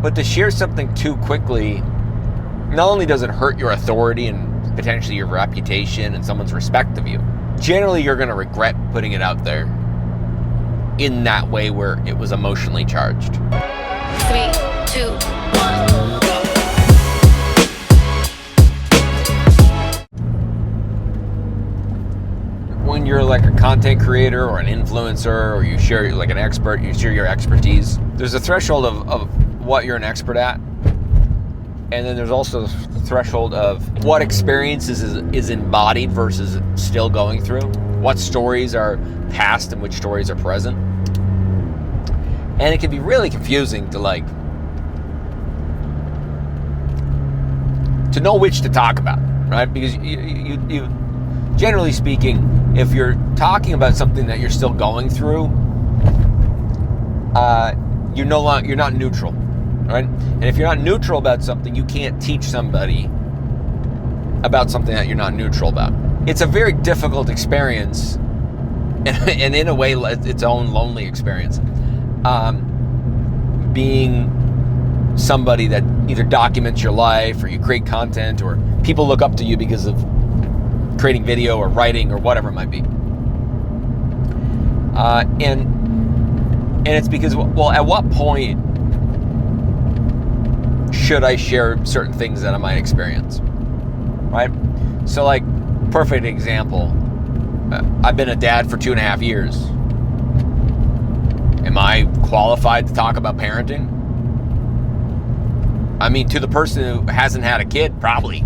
But to share something too quickly, not only does it hurt your authority and potentially your reputation and someone's respect of you, generally you're going to regret putting it out there in that way where it was emotionally charged. 3, 2, 1. When you're like a content creator or an influencer, or you share like an expert, you share your expertise, there's a threshold of what you're an expert at. And then there's also the threshold of what experiences is embodied versus still going through. What stories are past and which stories are present. And it can be really confusing to know which to talk about, right? Because you generally speaking, if you're talking about something that you're still going through, you're not neutral, right? And if you're not neutral about something, you can't teach somebody about something that you're not neutral about. It's a very difficult experience, and in a way, its own lonely experience. Being somebody that either documents your life, or you create content, or people look up to you because of creating video or writing or whatever it might be. And it's because, well, at what point should I share certain things that I might experience, right? So, like, perfect example, I've been a dad for 2.5 years. Am I qualified to talk about parenting? I mean, to the person who hasn't had a kid, probably,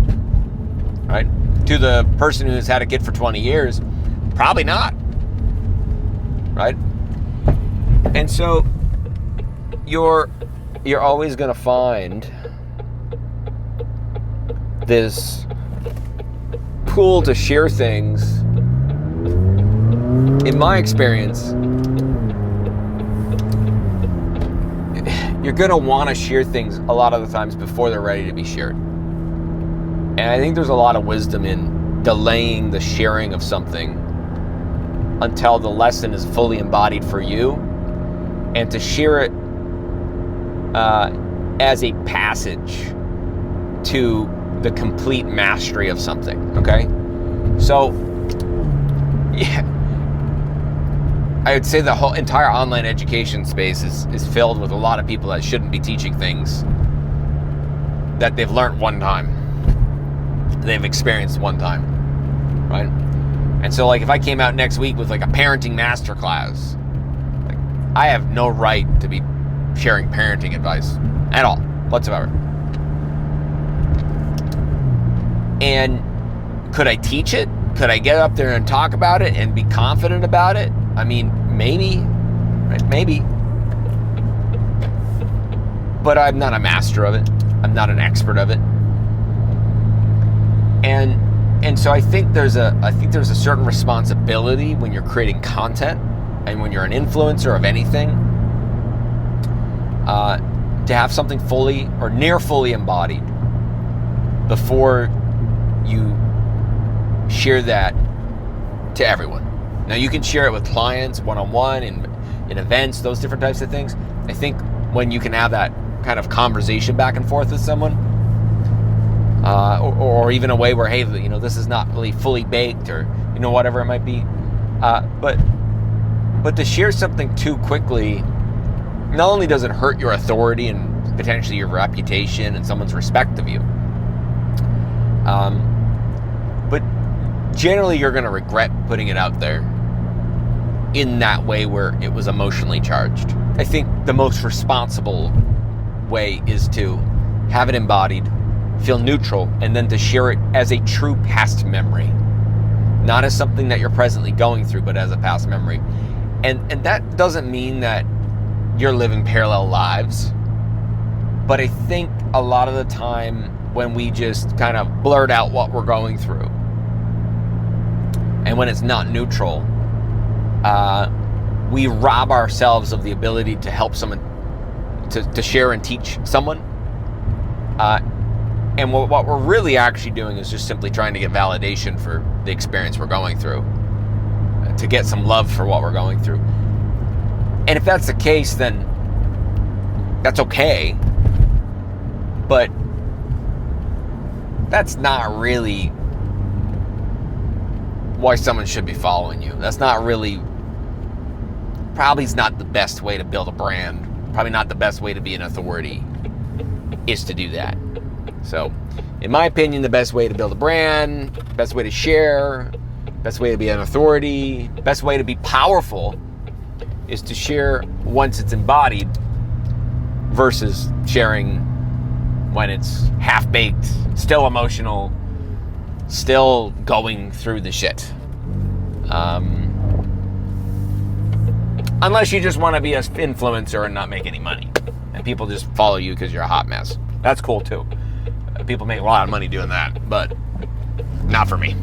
right? To the person who's had a kid for 20 years, probably not, right? And so you're always going to find this pool to share things. In my experience, you're going to want to share things a lot of the times before they're ready to be shared. And I think there's a lot of wisdom in delaying the sharing of something until the lesson is fully embodied for you, and to share it as a passage to the complete mastery of something, okay? So, yeah, I would say the whole entire online education space is filled with a lot of people that shouldn't be teaching things that they've learned one time. They've experienced one time, right? And so, like, if I came out next week with like a parenting masterclass, like, I have no right to be sharing parenting advice at all, whatsoever. And could I teach it? Could I get up there and talk about it and be confident about it? I mean, maybe, right? Maybe. But I'm not a master of it. I'm not an expert of it. And so I think there's a certain responsibility when you're creating content and when you're an influencer of anything, to have something fully or near fully embodied before you share that to everyone. Now, you can share it with clients, one-on-one, in events, those different types of things. I think when you can have that kind of conversation back and forth with someone, or even a way where, hey, you know, this is not really fully baked, or, you know, whatever it might be. But to share something too quickly, not only does it hurt your authority and potentially your reputation and someone's respect of you, but generally you're going to regret putting it out there in that way where it was emotionally charged. I think the most responsible way is to have it embodied, feel neutral, and then to share it as a true past memory, not as something that you're presently going through, but as a past memory. And that doesn't mean that you're living parallel lives, but I think a lot of the time when we just kind of blurt out what we're going through, and when it's not neutral, we rob ourselves of the ability to help someone, to share and teach someone. And what we're really actually doing is just simply trying to get validation for the experience we're going through, to get some love for what we're going through. And if that's the case, then that's okay. But that's not really why someone should be following you. That's not really, probably is not the best way to build a brand. Probably not the best way to be an authority is to do that. So, in my opinion, the best way to build a brand, best way to share, best way to be an authority, best way to be powerful is to share once it's embodied versus sharing when it's half-baked, still emotional, still going through the shit. Unless you just want to be an influencer and not make any money. And people just follow you because you're a hot mess. That's cool too. People make a lot of money doing that, but not for me.